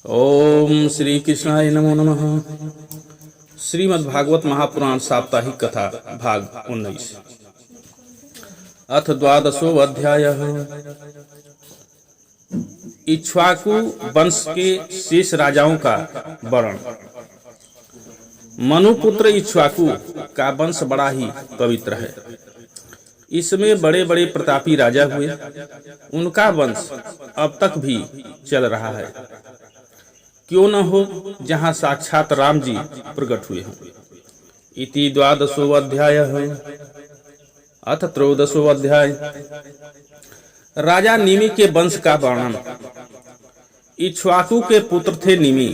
ओम श्री कृष्णाय नमो नमः। श्रीमद्भागवत महापुराण साप्ताहिक कथा भाग 19 अथ द्वादशो अध्यायः। इक्ष्वाकु वंश के शेष राजाओं का वर्णन। मनुपुत्र इक्ष्वाकु का वंश बड़ा ही पवित्र है। इसमें बड़े बड़े प्रतापी राजा हुए। उनका वंश अब तक भी चल रहा है। क्यों न हो जहाँ साक्षात राम जी प्रकट हुए हों। इति द्वादशो अध्यायः। अथ त्रयोदशो अध्याय। राजा निमि के वंश का वर्णन। इक्ष्वाकु के पुत्र थे निमि।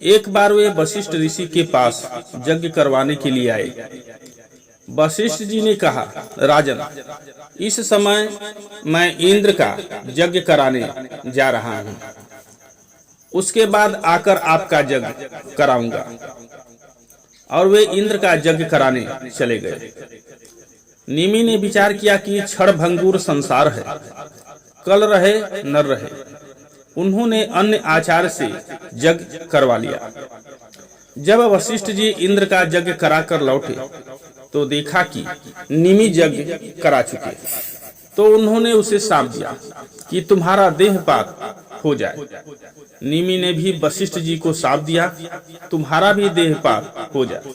एक बार वे वशिष्ठ ऋषि के पास यज्ञ करवाने के लिए आए। वशिष्ठ जी ने कहा, राजन, इस समय मैं इंद्र का यज्ञ कराने जा रहा हूँ। उसके बाद आकर आपका यज्ञ कराऊंगा। और वे इंद्र का यज्ञ कराने चले गए। निमि ने विचार किया कि क्षण भंगुर संसार है, कल रहे न रहे। उन्होंने अन्य आचार से यज्ञ करवा लिया। जब वशिष्ठ जी इंद्र का यज्ञ कराकर लौटे तो देखा कि निमि यज्ञ करा चुके। तो उन्होंने उसे शाप दिया कि तुम्हारा देहपात हो जाए। निमि ने भी वशिष्ठ जी को शाप दिया, तुम्हारा भी देहपात हो जाए।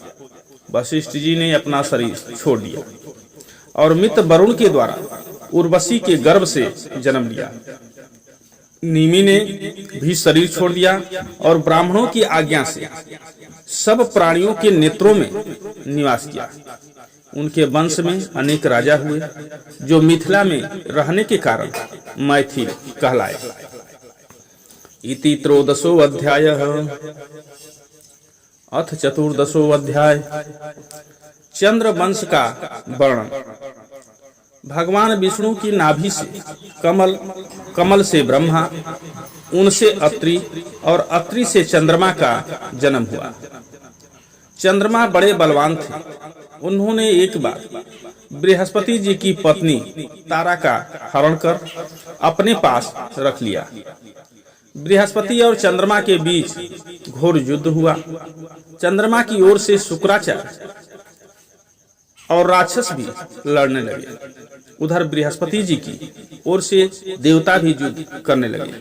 वशिष्ठ जी ने अपना शरीर छोड़ दिया और मित्र वरुण के द्वारा उर्वशी के गर्भ से जन्म लिया। निमि ने भी शरीर छोड़ दिया और ब्राह्मणों की आज्ञा से सब प्राणियों के नेत्रों में निवास किया। उनके वंश में अनेक राजा हुए, जो मिथिला में रहने के कारण मैथिल कहलाए। इति त्रयोदशो अध्यायः। अथ चतुर्दशो अध्याय। चंद्र वंश का वर्णन। भगवान विष्णु की नाभि से कमल से ब्रह्मा, उनसे अत्रि और अत्रि से चंद्रमा का जन्म हुआ। चंद्रमा बड़े बलवान थे। उन्होंने एक बार बृहस्पति जी की पत्नी तारा का हरण कर अपने पास रख लिया। बृहस्पति और चंद्रमा के बीच घोर युद्ध हुआ। चंद्रमा की ओर से शुक्राचार्य और राक्षस भी लड़ने लगे। उधर बृहस्पति जी की ओर से देवता भी युद्ध करने लगे।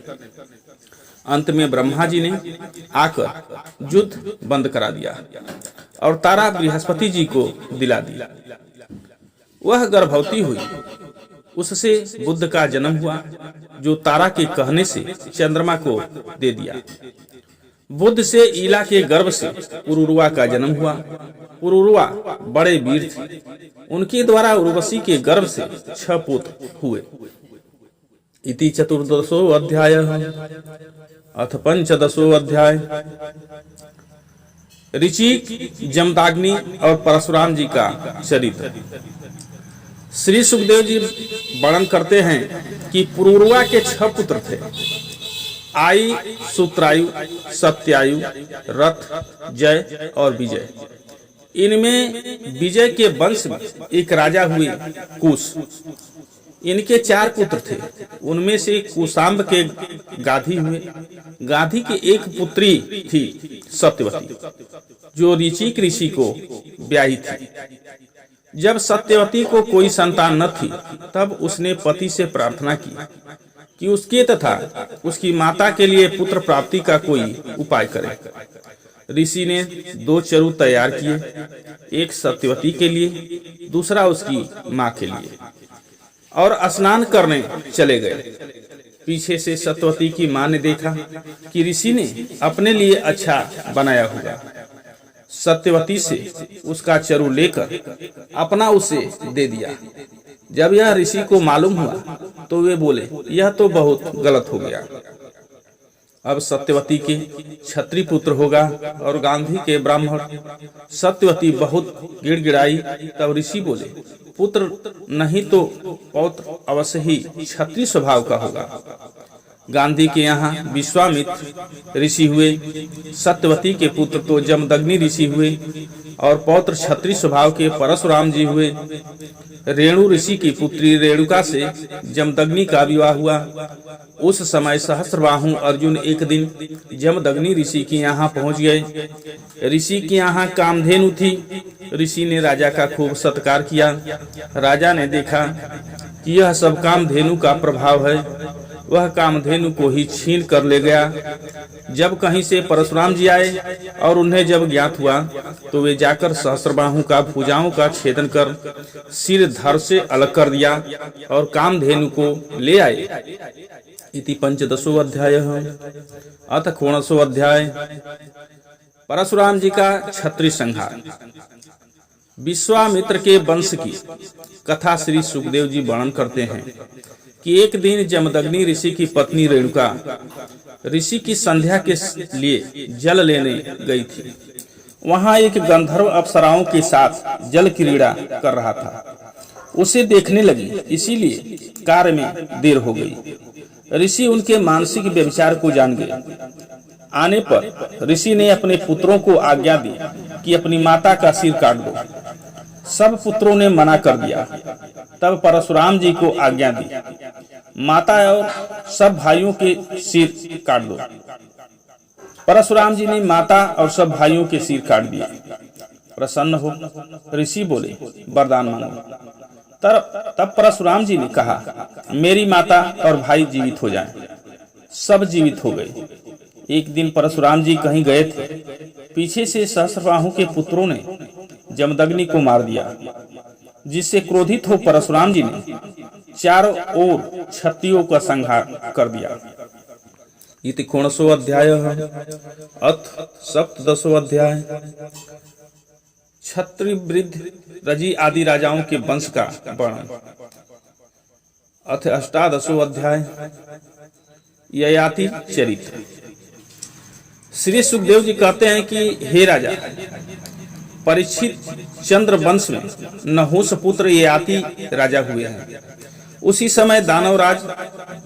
अंत में ब्रह्मा जी ने आकर युद्ध बंद करा दिया और तारा बृहस्पति जी को दिला दी। वह गर्भवती हुई। उससे बुद्ध का जन्म हुआ, जो तारा के कहने से चंद्रमा को दे दिया। बुद्ध से ईला के गर्भ से पुरुरुआ का जन्म हुआ। पुरुरुआ बड़े वीर थे। उनके द्वारा उर्वशी के गर्भ से 6 पुत्र हुए। इति चतुर्दशो अध्यायः। अथ पंचदशो अध्याय। ऋचिक, जमदाग्नि और परशुराम जी का चरित्र। श्री सुखदेव जी वर्णन करते हैं कि पुरुरुआ के 6 पुत्र थे। आई, सूत्रायु, सत्यायु, रथ, जय और विजय। इनमें विजय के वंश में एक राजा हुए कुश। इनके 4 पुत्र थे। उनमें से कुशाम्ब के गाधी हुए। गाधी की एक पुत्री थी सत्यवती, जो ऋचिक ऋषि को ब्याही थी। जब सत्यवती को कोई संतान न थी, तब उसने पति से प्रार्थना की कि उसके तथा उसकी माता के लिए पुत्र प्राप्ति का कोई उपाय करे। ऋषि ने 2 चरु तैयार किए, एक सत्यवती के लिए, दूसरा उसकी माँ के लिए, और स्नान करने चले गए। पीछे से सत्यवती की माँ ने देखा कि ऋषि ने अपने लिए अच्छा बनाया हुआ। सत्यवती से उसका चरु लेकर अपना उसे दे दिया। जब यह ऋषि को मालूम हुआ तो वे बोले, यह तो बहुत गलत हो गया। अब सत्यवती के क्षत्रिय पुत्र होगा और गांधी के ब्राह्मण। सत्यवती बहुत गिड़गिड़ाई। तब ऋषि बोले, पुत्र नहीं तो पौत्र अवश्य ही क्षत्रिय स्वभाव का होगा। गांधी के यहाँ विश्वामित्र ऋषि हुए। सत्यवती के पुत्र तो जमदग्नि ऋषि हुए। और पौत्र क्षत्रिय स्वभाव के परशुराम जी हुए। रेणु ऋषि की पुत्री रेणुका से जमदग्नि का विवाह हुआ। उस समय सहस्रबाहु अर्जुन एक दिन जमदग्नि ऋषि के यहाँ पहुंच गए। ऋषि के यहाँ कामधेनु थी। ऋषि ने राजा का खूब सत्कार किया। राजा ने देखा कि यह सब कामधेनु का प्रभाव है। वह कामधेनु को ही छीन कर ले गया। जब कहीं से परशुराम जी आए और उन्हें जब ज्ञात हुआ तो वे जाकर सहस्रबाहु का भुजाओं का छेदन कर सिर धड़ से अलग कर दिया और कामधेनु को ले आए। इति पंचदशो अध्याय। अथ कोणसो अध्याय। परशुराम जी का क्षत्रिय संहार। विश्वामित्र के वंश की कथा श्री सुखदेव जी वर्णन करते हैं कि एक दिन जमदग्नि ऋषि की पत्नी रेणुका ऋषि की संध्या के लिए जल लेने गई थी। वहां एक गंधर्व अप्सराओं के साथ जल क्रीड़ा कर रहा था। उसे देखने लगी, इसीलिए कार्य में देर हो गई। ऋषि उनके मानसिक व्यभिचार को जान गए। आने पर ऋषि ने अपने पुत्रों को आज्ञा दी कि अपनी माता का सिर काट दो। सब पुत्रों ने मना कर दिया। तब परशुराम जी को आज्ञा दी, माता और सब भाइयों के सिर काट दो। परशुराम जी ने माता और सब भाइयों के सिर काट दिए। प्रसन्न हो ऋषि बोले, वरदान मांगो। तब परशुराम जी ने कहा, मेरी माता और भाई जीवित हो जाएं। सब जीवित हो गए। एक दिन परशुराम जी कहीं गए थे। पीछे से सहस्रबाहु के पुत्रों ने जमदग्नि को मार दिया, जिससे क्रोधित हो परशुराम जी ने चारों ओर क्षत्रियों का संहार कर दिया। इति कोणसो अध्याय। अथ सप्तदशो अध्याय। क्षत्रिय वृद्ध रजि आदि राजाओं के वंश का वर्णन। अथ अष्टादशो अध्याय। ययाति चरित्र। श्री सुखदेव जी कहते हैं कि हे राजा, परीक्षित चंद्र वंश में नहुष पुत्र ययाति राजा हुए हैं। उसी समय दानवराज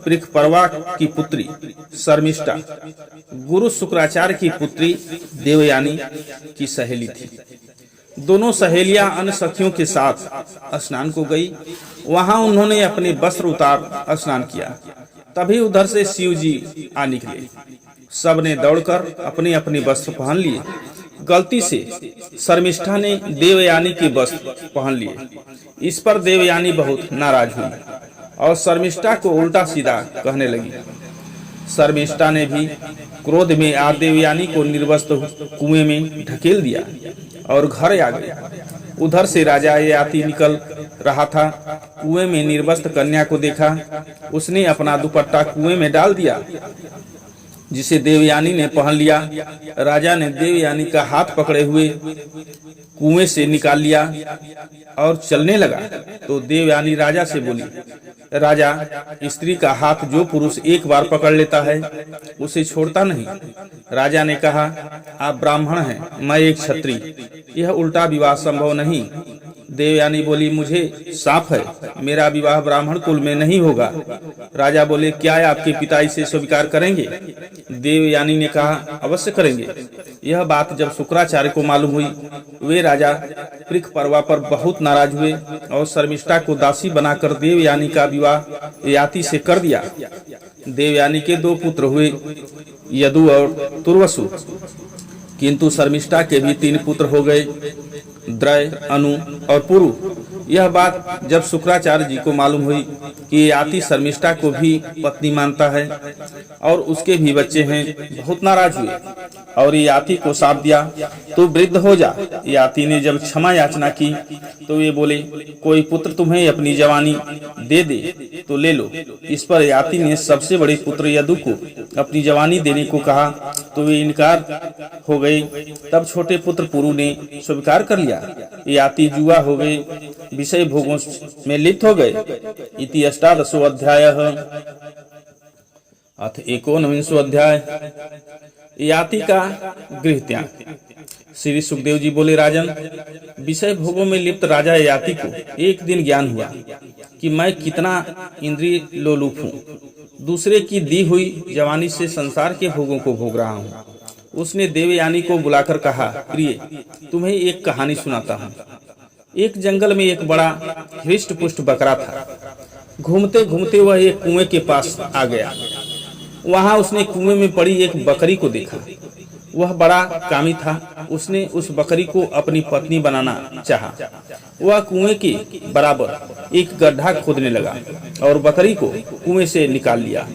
पृखपर्वा की पुत्री शर्मिष्ठा गुरु शुक्राचार्य की पुत्री देवयानी की सहेली थी। दोनों सहेलियां अन्य सखियों के साथ स्नान को गई। वहां उन्होंने अपने वस्त्र उतार स्नान किया। तभी उधर से शिव जी आ निकले। सबने दौड़कर अपने अपने वस्त्र पहन लिए। गलती से शर्मिष्ठा ने देवयानी के वस्त्र पहन लिए। इस पर देवयानी बहुत नाराज हुई और शर्मिष्ठा को उल्टा सीधा कहने लगी। शर्मिष्ठा ने भी क्रोध में आ देवयानी को निर्वस्त्र कुएं में ढकेल दिया और घर आ गया। उधर से राजा ययाति निकल रहा था। कुएं में निर्वस्त्र कन्या को देखा। उसने अपना दुपट्टा कुएं में डाल दिया, जिसे देवयानी ने पहन लिया। राजा ने देवयानी का हाथ पकड़े हुए कुएं से निकाल लिया और चलने लगा तो देवयानी राजा से बोली, राजा, स्त्री का हाथ जो पुरुष एक बार पकड़ लेता है उसे छोड़ता नहीं। राजा ने कहा, आप ब्राह्मण हैं, मैं एक क्षत्रिय, यह उल्टा विवाह संभव नहीं। देवयानी बोली, मुझे साफ है, मेरा विवाह ब्राह्मण कुल में नहीं होगा। राजा बोले, क्या आपके पिता इसे स्वीकार करेंगे? देवयानी ने कहा, अवश्य करेंगे। यह बात जब शुक्राचार्य को मालूम हुई, वे राजा पृखपर्वा पर बहुत नाराज हुए और शर्मिष्ठा को दासी बनाकर देवयानी का विवाह ययाति से कर दिया। देवयानी के दो पुत्र हुए, यदु और तुर्वसु, किंतु शर्मिष्ठा के भी 3 पुत्र हो गए, द्रय, अनु और पुरु। यह बात जब शुक्राचार्य जी को मालूम हुई कि ययाति शर्मिष्ठा को भी पत्नी मानता है और उसके भी बच्चे हैं, बहुत नाराज हुए और ययाति को शाप दिया, तू वृद्ध हो जा। ययाति ने जब क्षमा याचना की तो वे बोले, कोई पुत्र तुम्हें अपनी जवानी दे दे तो ले लो। इस पर ययाति ने सबसे बड़े पुत्र यदु को अपनी जवानी देने को कहा तो वे इनकार हो गए। तब छोटे पुत्र पुरु ने स्वीकार कर लिया। ययाति जुआ हो गए, विषय भोगों में लिप्त हो गए। इति अष्टादशो अध्याय। अथ एकोनविंशो अध्याय। ययाति का गृह त्याग। श्री सुखदेव जी बोले, राजन, विषय भोगों में लिप्त राजा ययाति को एक दिन ज्ञान हुआ कि मैं कितना इंद्रिय लोलुप हूँ, दूसरे की दी हुई जवानी से संसार के भोगों को भोग रहा हूँ। उसने देवयानी को बुलाकर कहा, प्रिय, तुम्हें एक कहानी सुनाता हूँ। एक जंगल में एक बड़ा हृष्ट पुष्ट बकरा था। घूमते घूमते वह एक कुएं के पास आ गया। वहां उसने कुएं में पड़ी एक बकरी को देखा। वह बड़ा कामी था। उसने उस बकरी को अपनी पत्नी बनाना चाहा। वह कुएं के बराबर एक गड्ढा खोदने लगा और बकरी को कुएं से निकाल लिया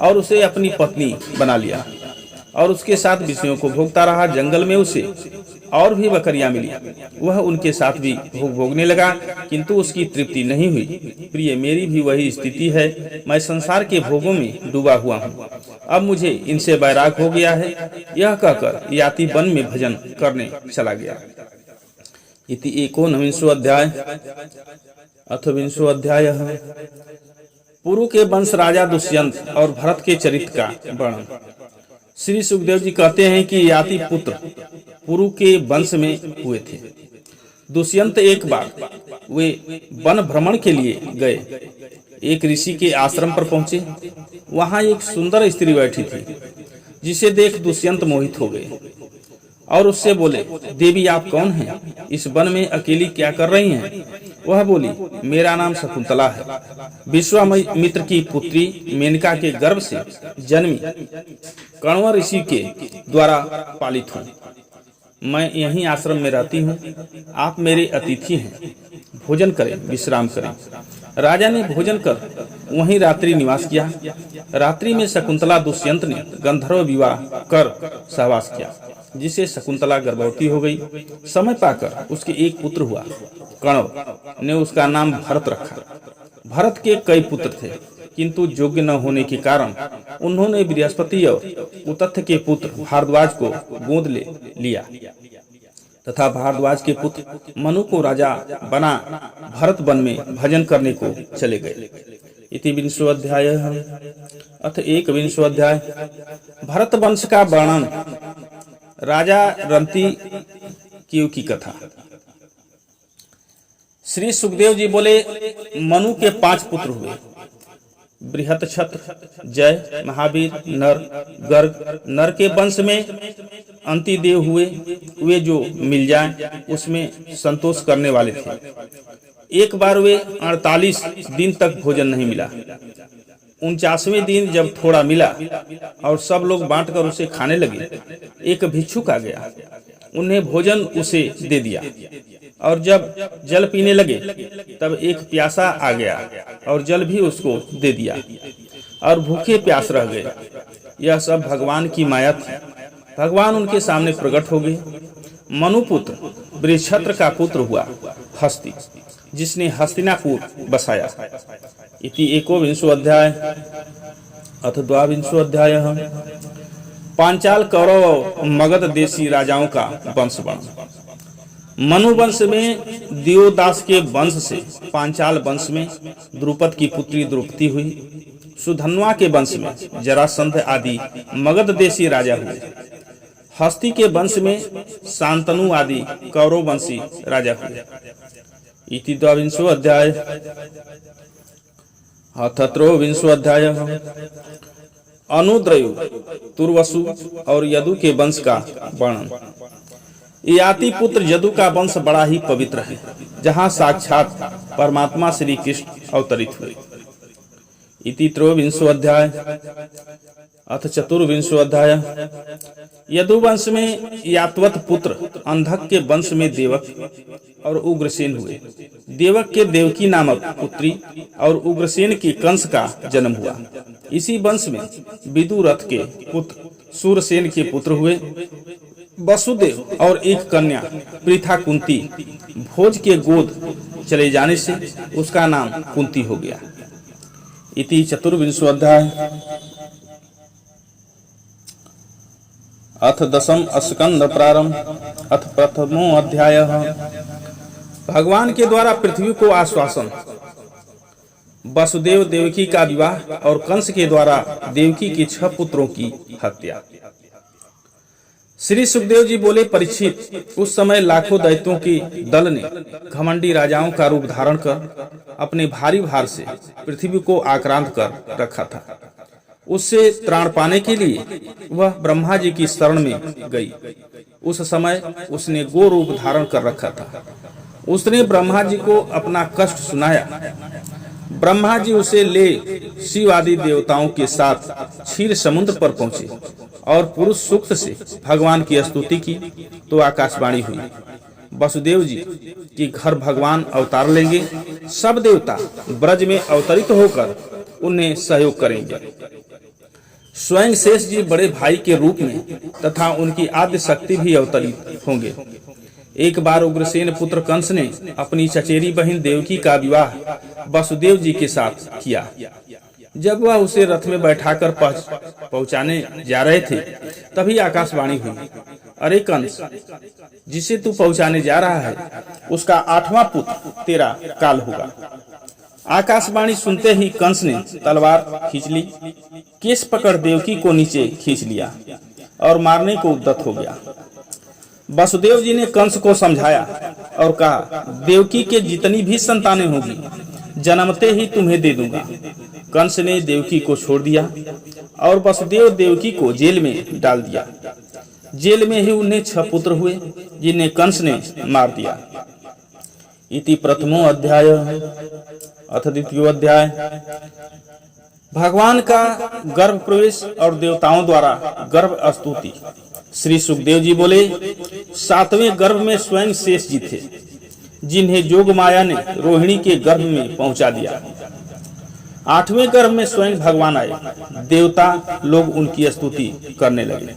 और उसे अपनी पत्नी बना लिया और उसके साथ विषयों को भोगता रहा। जंगल में उसे और भी बकरियां मिली। वह उनके साथ भी भोग भोगने लगा, किंतु उसकी तृप्ति नहीं हुई। प्रिय, मेरी भी वही स्थिति है। मैं संसार के भोगों में डूबा हुआ हूँ। अब मुझे इनसे बैराग हो गया है। यह कहकर याति वन में भजन करने चला गया। इति एकोनविंशो अध्याय अथ विंशो अध्याय। पुरु के वंश राजा दुष्यंत और भरत के चरित्र का वर्णन। श्री सुखदेव जी कहते हैं कि याति पुत्र पुरु के वंश में हुए थे। दुष्यंत एक बार वे वन भ्रमण के लिए गए। एक ऋषि के आश्रम पर पहुंचे। वहां एक सुंदर स्त्री बैठी थी, जिसे देख दुष्यंत मोहित हो गए और उससे बोले, देवी, आप कौन हैं? इस वन में अकेली क्या कर रही हैं? वह बोली, मेरा नाम शकुंतला है। विश्वामित्र की पुत्री मेनका के गर्भ से जन्मी कण्व ऋषि के द्वारा पालित हूँ। मैं यहीं आश्रम में रहती हूँ। आप मेरे अतिथि हैं। भोजन करें, विश्राम करें। राजा ने भोजन कर वहीं रात्रि निवास किया। रात्रि में शकुंतला दुष्यंत ने गंधर्व विवाह कर सहवास किया, जिसे शकुंतला गर्भवती हो गई। समय पाकर उसके एक पुत्र हुआ। कण्व ने उसका नाम भरत रखा। भरत के कई पुत्र थे, किंतु योग्य न होने के कारण उन्होंने बृहस्पति और उतथ्य के पुत्र भारद्वाज को गोद ले लिया तथा भारद्वाज के पुत्र मनु को राजा बना भरत वन में भजन करने को चले गए। इति विंशो अध्याय अथ एकविंशो अध्याय। भरत वंश का वर्णन। राजा रंती की कथा। श्री सुखदेव जी बोले, मनु के 5 पुत्र हुए। बृहत्छत्र, जय, महावीर, नर, गर्ग। नर के वंश में अंतिदेव हुए। वे जो मिल जाए उसमें संतोष करने वाले थे। एक बार वे 48 दिन तक भोजन नहीं मिला। 49वें दिन जब थोड़ा मिला और सब लोग बांटकर उसे खाने लगे, एक भिक्षुक आ गया। उन्हें भोजन उसे दे दिया और जब जल पीने लगे तब एक प्यासा आ गया और जल भी उसको दे दिया और भूखे प्यास रह गए। यह सब भगवान की माया थी। भगवान उनके सामने प्रकट हो गए। मनुपुत्र बृहस्पति का पुत्र हुआ हस्ती, जिसने हस्तिनापुर बसाया। इति एकोविंशो अध्याय अथ द्वाविंशो अध्याय। पांचाल, कौरव और मगध देशी राजाओं का वंश वर्णन। मनु वंश में दियोदास के वंश से पांचाल वंश में द्रुपद की पुत्री द्रौपदी हुई। सुधन्वा के वंश में जरासंध आदि मगध देशी राजा हुए। हस्ती के वंश में शांतनु आदि कौरव वंशी राजा हुए। इति द्वाविंशो अध्याय अथ त्रयोविंशो अध्याय। अनुद्रयु, तुर्वसु और यदु के वंश का वर्णन। याति पुत्र यदु का वंश बड़ा ही पवित्र है, जहाँ साक्षात परमात्मा श्री कृष्ण अवतरित हुए। इति त्रयोविंशो अध्याय अथ चतुर्विंशो अध्याय। यदु वंश में यात्वत पुत्र अंधक के वंश में देवक और उग्रसेन हुए। देवक के देवकी नामक पुत्री और उग्रसेन के कंस का जन्म हुआ। इसी वंश में विदुरथ के पुत्र सूरसेन के पुत्र हुए। वसुदेव और एक कन्या पृथा कुंती भोज के गोद चले जाने से उसका नाम कुंती हो गया। इति चतुर्विंशो अध्याय अथ दशम स्कंद प्रारंभ अथ प्रथमो अध्याय। भगवान के द्वारा पृथ्वी को आश्वासन। वसुदेव देवकी का विवाह और कंस के द्वारा देवकी के 6 पुत्रों की हत्या। श्री सुखदेव जी बोले, परीक्षित, उस समय लाखों दैत्यों के दल ने घमंडी राजाओं का रूप धारण कर अपने भारी भार से पृथ्वी को आक्रांत कर रखा था। उससे त्राण पाने के लिए वह ब्रह्मा जी की शरण में गई। उस समय उसने गो रूप धारण कर रखा था। उसने ब्रह्मा जी को अपना कष्ट सुनाया। ब्रह्मा जी उसे ले शिव आदि देवताओं के साथ क्षीर समुद्र पर पहुंचे और पुरुष सूक्त से भगवान की स्तुति की तो आकाशवाणी हुई, वसुदेव जी कि घर भगवान अवतार लेंगे। सब देवता ब्रज में अवतरित होकर उन्हें सहयोग करेंगे। स्वयं शेष जी बड़े भाई के रूप में तथा उनकी आद्य शक्ति भी अवतरित होंगे। एक बार उग्रसेन पुत्र कंस ने अपनी चचेरी बहन देवकी का विवाह वसुदेव जी के साथ किया। जब वह उसे रथ में बैठाकर पहुंचाने जा रहे थे, तभी आकाशवाणी हुई, अरे कंस, जिसे तू पहुंचाने जा रहा है उसका 8वां पुत्र तेरा काल होगा। आकाशवाणी सुनते ही कंस ने तलवार खींच ली, केस पकड़ देवकी को नीचे खींच लिया और मारने को उद्यत हो गया। वसुदेव जी ने कंस को समझाया और कहा, देवकी के जितनी भी संतानें होगी जन्मते ही तुम्हें दे दूंगा। कंस ने देवकी को छोड़ दिया और वसुदेव देवकी को जेल में डाल दिया। जेल में ही उन्हें 6 पुत्र हुए जिन्हें कंस ने मार दिया। इति प्रथमो अध्याय। अथ द्वितीयो अध्याय। भगवान का गर्भ प्रवेश और देवताओं द्वारा गर्भ स्तुति। श्री सुखदेव जी बोले, 7वें गर्भ में स्वयं शेष जी थे, जिन्हें जोग माया ने रोहिणी के गर्भ में पहुंचा दिया। 8वें गर्भ में स्वयं भगवान आए। देवता लोग उनकी स्तुति करने लगे।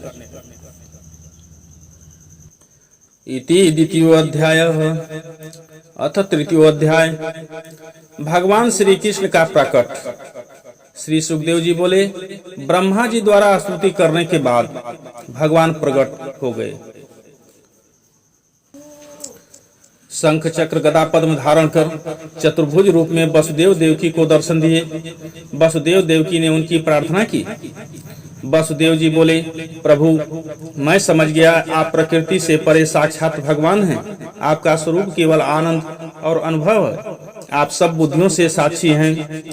इति द्वितीयो अध्याय। अथ तृतीयो अध्याय। भगवान श्री कृष्ण का प्रकट। श्री सुखदेव जी बोले, ब्रह्मा जी द्वारा स्तुति करने के बाद भगवान प्रकट हो गए। शंख चक्र गदा पद्म धारण कर चतुर्भुज रूप में वसुदेव देवकी को दर्शन दिए। वसुदेव देवकी ने उनकी प्रार्थना की। वसुदेव जी बोले, प्रभु, मैं समझ गया आप प्रकृति से परे साक्षात भगवान हैं। आपका स्वरूप केवल आनंद और अनुभव है। आप सब बुद्धियों से साक्षी हैं।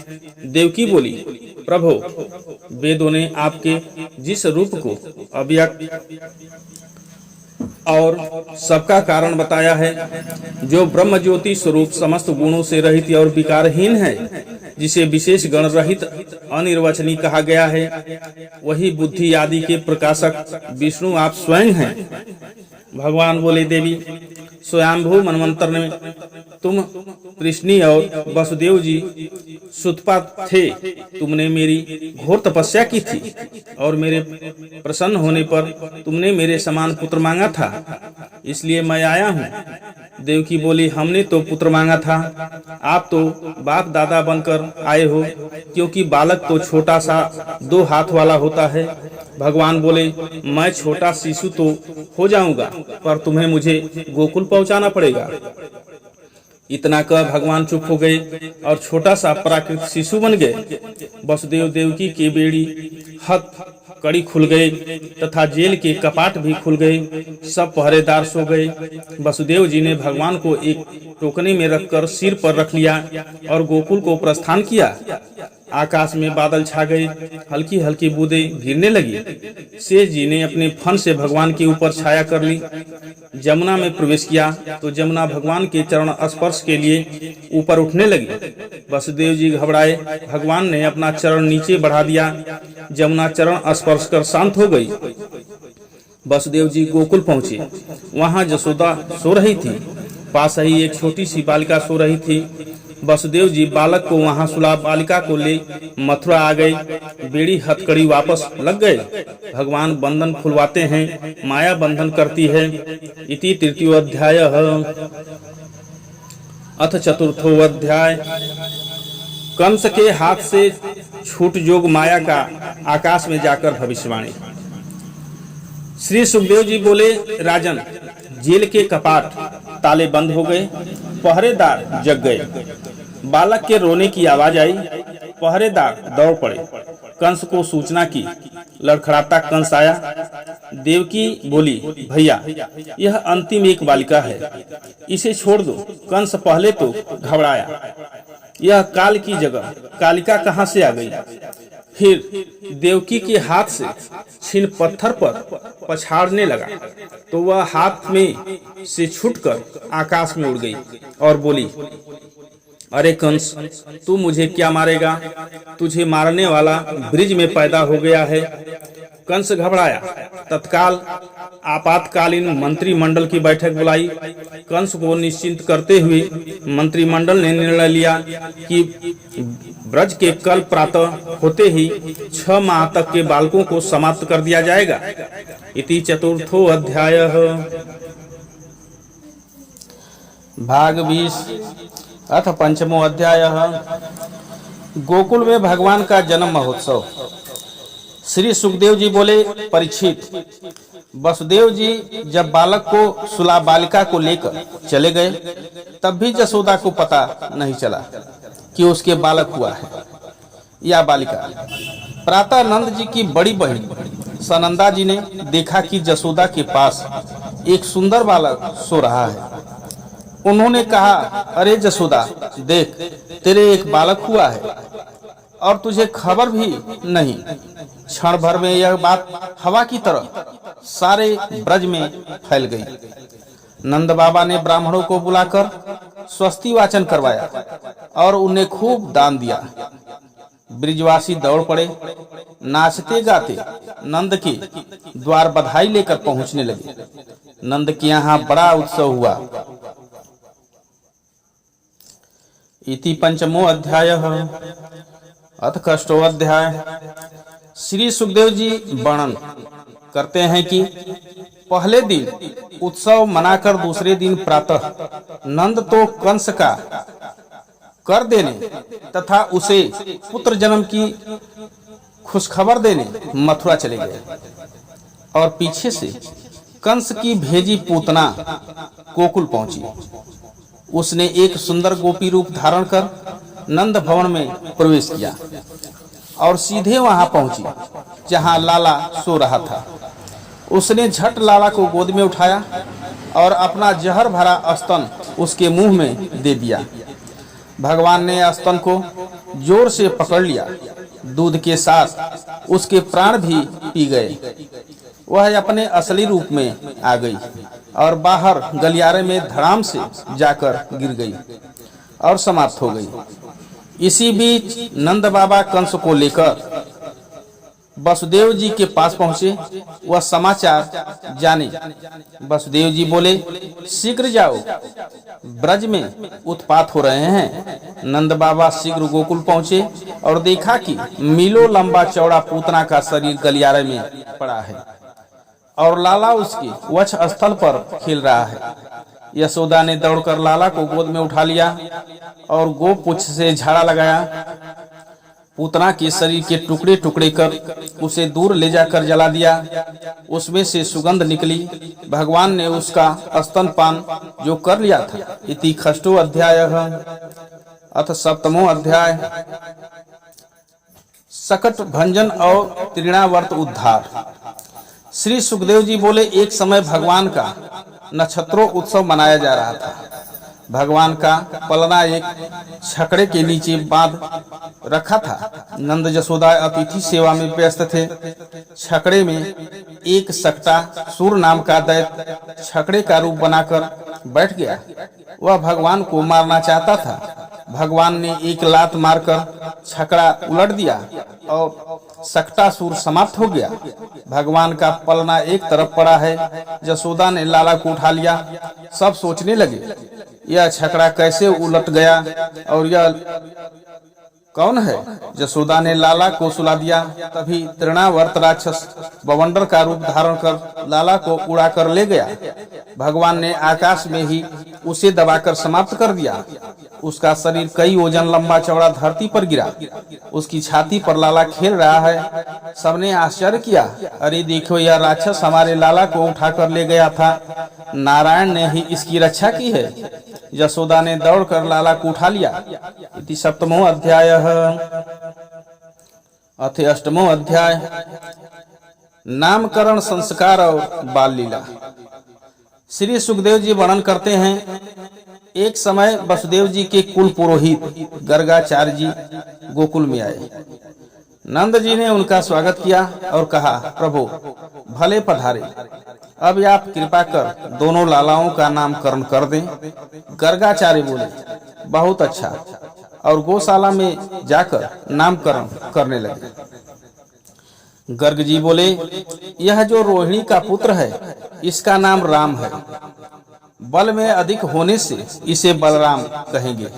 देवकी बोली, प्रभु, वेदों ने आपके जिस रूप को अव्यक्त और सबका कारण बताया है, जो ब्रह्म ज्योति स्वरूप समस्त गुणों से रहित और विकारहीन है, जिसे विशेष गण रहित अनिर्वचनीय कहा गया है, वही बुद्धि आदि के प्रकाशक विष्णु आप स्वयं हैं। भगवान बोले, देवी, स्वयंभू मनवंतर में तुम कृष्णी और वसुदेव जी सुतपा थे। तुमने मेरी घोर तपस्या की थी और मेरे प्रसन्न होने पर तुमने मेरे समान पुत्र मांगा था, इसलिए मैं आया हूँ। देवकी बोली, हमने तो पुत्र मांगा था, आप तो बाप दादा बनकर आए हो, क्योंकि बालक तो छोटा सा 2 हाथ वाला होता है। भगवान बोले, मैं छोटा शिशु तो हो जाऊंगा, पर तुम्हें मुझे गोकुल पहुंचाना पड़ेगा। इतना कह भगवान चुप हो गए और छोटा सा प्राकृत शिशु बन गए। वसुदेव देवकी की बेड़ी हद कड़ी खुल गए तथा जेल के कपाट भी खुल गए। सब पहरेदार सो गए। वसुदेव जी ने भगवान को एक टोकने में रखकर सिर पर रख लिया और गोकुल को प्रस्थान किया। आकाश में बादल छा गए, हल्की हल्की बूंदें गिरने लगी। शेष जी ने अपने फन से भगवान के ऊपर छाया कर ली। जमुना में प्रवेश किया तो जमुना भगवान के चरण स्पर्श के लिए ऊपर उठने लगी। वसुदेव जी घबराए। भगवान ने अपना चरण नीचे बढ़ा दिया। जमुना चरण स्पर्श कर शांत हो गई। वसुदेव जी गोकुल पहुंचे। वहां जसोदा सो रही थी। पास ही एक छोटी सी बालिका सो रही थी। वसुदेव जी बालक को वहां सुला बालिका को ले मथुरा आ गए। बेड़ी हथकड़ी वापस लग गए। भगवान बंधन खुलवाते हैं, माया बंधन करती है। इति तृतीयो अध्याय। अथ चतुर्थो अध्याय। कंस के हाथ से छूट जोग माया का आकाश में जाकर भविष्यवाणी। श्री सुखदेव जी बोले, राजन, जेल के कपाट ताले बंद हो गए। पहरेदार जग गए। बालक के रोने की आवाज आई। पहरेदार दौड़ पड़े। कंस को सूचना की। लड़खड़ाता कंस आया। देवकी बोली, भैया, यह अंतिम एक बालिका है, इसे छोड़ दो। कंस पहले तो घबराया, यह काल की जगह कालिका कहाँ से आ गई। फिर देवकी के हाथ से छीन पत्थर पर पछाड़ने लगा तो वह हाथ में से छूटकर आकाश में उड़ गई और बोली, अरे कंस, तू मुझे क्या मारेगा? तुझे मारने वाला ब्रिज में पैदा हो गया है। कंस घबराया। तत्काल आपातकालीन मंत्रिमंडल की बैठक बुलाई। कंस को निश्चिंत करते हुए मंत्रिमंडल ने निर्णय लिया कि ब्रज के कल प्रातः होते ही 6 माह तक के बालकों को समाप्त कर दिया जाएगा। इति चतुर्थो अध्यायः। भाग 20 अथ पंचमो अध्यायः। गोकुल में भगवान का जन्म महोत्सव। श्री सुखदेव जी बोले, परीक्षित, वसुदेव जी जब बालक को सुला बालिका को लेकर चले गए तब भी जसोदा को पता नहीं चला कि उसके बालक हुआ है या बालिका। प्रातः नंद जी की बड़ी बहन सनंदा जी ने देखा कि जसोदा के पास एक सुंदर बालक सो रहा है। उन्होंने कहा, अरे जसोदा, देख, तेरे एक बालक हुआ है और तुझे खबर भी नहीं। क्षण भर में यह बात हवा की तरह सारे ब्रज में फैल गई। नंद बाबा ने ब्राह्मणों को बुलाकर स्वस्ति वाचन करवाया और उन्हें खूब दान दिया। ब्रिजवासी दौड़ पड़े। नाचते गाते नंद के द्वार बधाई लेकर पहुंचने लगे। नंद के यहाँ बड़ा उत्सव हुआ। इति पंचमो अध्यायः। अथ षष्ठो अध्याय। श्री सुखदेव जी वर्णन करते हैं कि पहले दिन उत्सव मनाकर दूसरे दिन प्रातः नंद तो कंस का कर देने तथा उसे पुत्र जन्म की खुशखबर देने मथुरा चले गए और पीछे से कंस की भेजी पूतना गोकुल पहुंची। उसने एक सुंदर गोपी रूप धारण कर नंद भवन में प्रवेश किया और सीधे वहां पहुंची जहां लाला सो रहा था। उसने झट लाला को गोद में उठाया और अपना जहर भरा स्तन उसके मुंह में दे दिया। भगवान ने स्तन को जोर से पकड़ लिया। दूध के साथ उसके प्राण भी पी गए। वह अपने असली रूप में आ गई और बाहर गलियारे में धड़ाम से जाकर गिर गई और समाप्त हो गई। इसी बीच नंद बाबा कंस को लेकर वसुदेव जी के पास पहुंचे। वह समाचार जाने। वसुदेव जी बोले, शीघ्र जाओ, ब्रज में उत्पात हो रहे हैं। नंद बाबा शीघ्र गोकुल पहुंचे और देखा कि मीलों लंबा चौड़ा पूतना का शरीर गलियारे में पड़ा है और लाला उसके वक्ष स्थल पर खेल रहा है। यशोदा ने दौड़कर लाला को गोद में उठा लिया और गोपुच्छ से झाड़ा लगाया। पूतना के शरीर के टुकड़े टुकड़े कर उसे दूर ले जाकर जला दिया। उसमें से सुगंध निकली। भगवान ने उसका स्तनपान जो कर लिया था। इति षष्ठो अध्यायः। अथ सप्तमो अध्याय। सकट भंजन और तृणावर्त उद्धार। श्री सुखदेव जी बोले, एक समय भगवान का नक्षत्रों उत्सव मनाया जा रहा था। भगवान का पलना एक छकड़े के नीचे बांध रखा था। नंद जसोदा अतिथि सेवा में व्यस्त थे। छकड़े में एक सकटा सूर नाम का दैत्य छकड़े का रूप बनाकर बैठ गया। वह भगवान को मारना चाहता था। भगवान ने एक लात मारकर छकड़ा उलट दिया और सकटासुर समाप्त हो गया। भगवान का पलना एक तरफ पड़ा है। जसोदा ने लाला को उठा लिया। सब सोचने लगे, यह छकड़ा कैसे उलट गया और यह कौन है? जसोदा ने लाला को सुला दिया। तभी तृणावर्त राक्षस बवंडर का रूप धारण कर लाला को उड़ाकर ले गया। भगवान ने आकाश में ही उसे दबाकर समाप्त कर दिया। उसका शरीर कई ओजन लंबा चौड़ा धरती पर गिरा। उसकी छाती पर लाला खेल रहा है। सबने आश्चर्य किया, अरे देखो, यह राक्षस हमारे लाला को उठाकर ले गया था। नारायण ने ही इसकी रक्षा की है। यशोदा ने दौड़कर लाला को उठा लिया। इति सप्तमो अध्यायः। अथ अष्टमो अध्याय। नामकरण, संस्कार और बाल लीला। श्री सुखदेव जी वर्णन करते हैं, एक समय वसुदेव जी के कुल पुरोहित गर्गाचार्य जी गोकुल में आए। नंद जी ने उनका स्वागत किया और कहा, प्रभु भले पधारे। अब आप कृपा कर दोनों लालाओं का नामकरण कर दें। गर्गाचार्य बोले, बहुत अच्छा, और गौशाला में जाकर नामकरण करने लगे। गर्ग जी बोले, यह जो रोहिणी का पुत्र है इसका नाम राम है। बल में अधिक होने से इसे बलराम कहेंगे।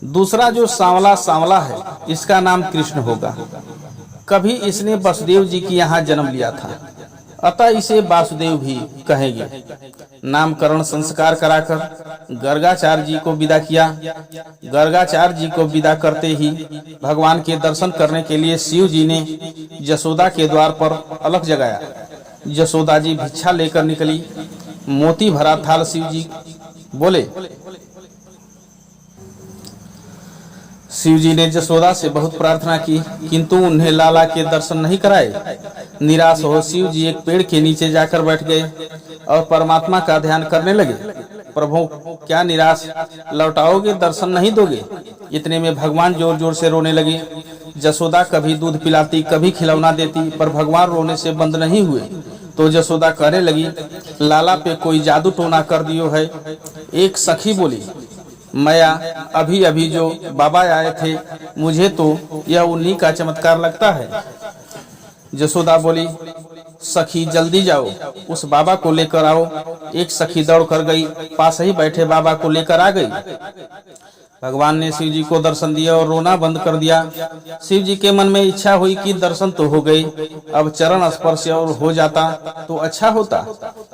दूसरा जो सांवला सांवला है इसका नाम कृष्ण होगा। कभी इसने वसुदेव जी की यहाँ जन्म लिया था, अतः इसे वासुदेव भी कहेंगे। नामकरण संस्कार कराकर गर्गाचार्य जी को विदा किया। गर्गाचार्य जी को विदा करते ही भगवान के दर्शन करने के लिए शिव जी ने यशोदा के द्वार पर अलख जगाया। यशोदा जी भिक्षा लेकर निकली। मोती भरा थाल शिव जी बोले। शिव जी ने यशोदा से बहुत प्रार्थना की, किंतु उन्हें लाला के दर्शन नहीं कराए। निराश हो शिव जी एक पेड़ के नीचे जाकर बैठ गए और परमात्मा का ध्यान करने लगे। प्रभु क्या निराश, लौटाओगे, दर्शन नहीं दोगे? इतने में भगवान जोर जोर से रोने लगे। यशोदा कभी दूध पिलाती, कभी खिलौना देती, पर भगवान रोने से बंद नहीं हुए। तो यशोदा कहने लगी, लाला पे कोई जादू टोना कर दियो है। एक सखी बोली, मैया अभी अभी जो बाबा आए थे, मुझे तो यह उन्हीं का चमत्कार लगता है। यशोदा बोली, सखी जल्दी जाओ, उस बाबा को लेकर आओ। एक सखी दौड़ कर गई, पास ही बैठे बाबा को लेकर आ गई। भगवान ने शिव जी को दर्शन दिया और रोना बंद कर दिया। शिव जी के मन में इच्छा हुई कि दर्शन तो हो गई, अब चरण स्पर्श और हो जाता तो अच्छा होता।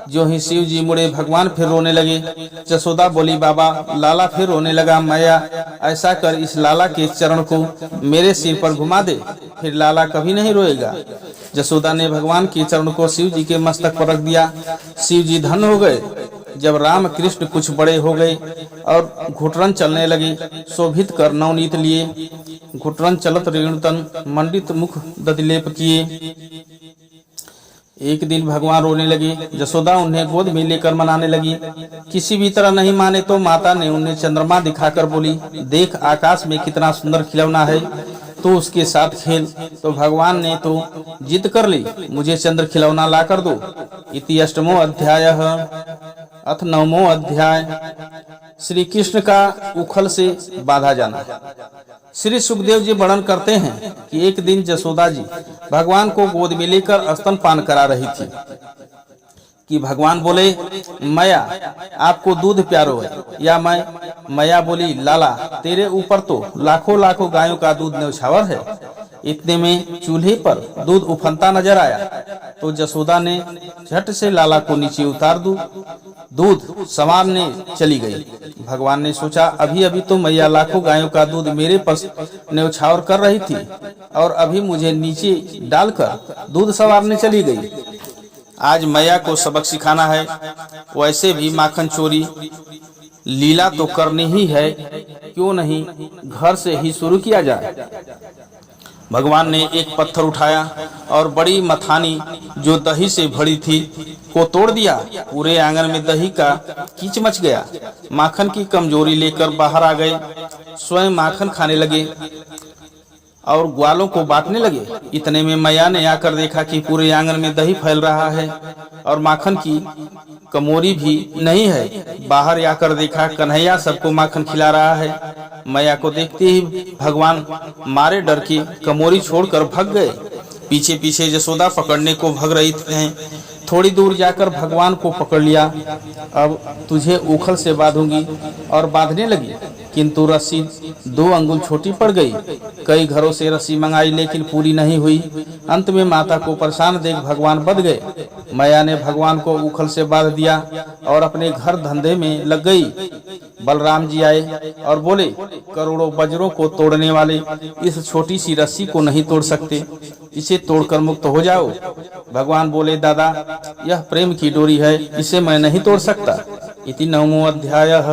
जो ही शिव जी मुड़े, भगवान फिर रोने लगे। यशोदा बोली, बाबा लाला फिर रोने लगा। मैया ऐसा कर, इस लाला के चरण को मेरे सिर पर घुमा दे, फिर लाला कभी नहीं रोएगा। यशोदा ने भगवान के चरण को शिव जी के मस्तक पर रख दिया। शिव जी धन्य हो गए। जब राम कृष्ण कुछ बड़े हो गए और घुटरन चलने लगे, शोभित कर नवनीत लिए, घुटरन चलत रेणुतन मंडित मुख दधिलेप किए। एक दिन भगवान रोने लगे। यशोदा उन्हें गोद में लेकर मनाने लगी। किसी भी तरह नहीं माने तो माता ने उन्हें चंद्रमा दिखाकर बोली, देख आकाश में कितना सुंदर खिलौना है, तो उसके साथ खेल। तो भगवान ने तो जिद कर ली, मुझे चंद्र खिलौना ला कर दो। इति अष्टमो अध्याय अथ नवमो अध्याय। श्री कृष्ण का उखल से बाधा जाना। श्री सुखदेव जी वर्णन करते हैं कि एक दिन यशोदा जी भगवान को गोद में लेकर स्तनपान करा रही थी कि भगवान बोले, मैया आपको दूध प्यारो है या मैं? मैया बोली, लाला तेरे ऊपर तो लाखों लाखों गायों का दूध न्यौछावर है। इतने में चूल्हे पर दूध उफनता नजर आया, तो यशोदा ने झट से लाला को नीचे उतार दूध संवारने चली गई। भगवान ने सोचा, अभी अभी तो मैया लाखों गायों का दूध मेरे पर न्यौछावर कर रही थी और अभी मुझे नीचे डालकर दूध संवारने चली गई। आज मैया को सबक सिखाना है। वैसे भी माखन चोरी लीला तो करनी ही है, क्यों नहीं घर से ही शुरू किया जाए। भगवान ने एक पत्थर उठाया और बड़ी मथानी जो दही से भरी थी को तोड़ दिया। पूरे आंगन में दही का कीच मच गया। माखन की कमजोरी लेकर बाहर आ गए। स्वयं माखन खाने लगे और ग्वालों को बांटने लगे। इतने में मैया ने आकर देखा कि पूरे आंगन में दही फैल रहा है और माखन की कमोरी भी नहीं है। बाहर आकर देखा कन्हैया सबको माखन खिला रहा है। मैया को देखते ही भगवान मारे डर के कमोरी छोड़कर भाग गए। पीछे पीछे यशोदा पकड़ने को भाग रही थी। थोड़ी दूर जाकर भगवान को पकड़ लिया। अब तुझे उखल से बांधूंगी, और बांधने लगी, किंतु रस्सी 2 अंगुल छोटी पड़ गई। कई घरों से रस्सी मंगाई लेकिन पूरी नहीं हुई। अंत में माता को परेशान देख भगवान बंध गए। मैया ने भगवान को उखल से बांध दिया और अपने घर धंधे में लग गई। बलराम जी आए और बोले, करोड़ों वज्रों को तोड़ने वाले इस छोटी सी रस्सी को नहीं तोड़ सकते, इसे तोड़कर मुक्त हो जाओ। भगवान बोले, दादा यह प्रेम की डोरी है, इसे मैं नहीं तोड़ सकता। इति नवमो अध्यायः।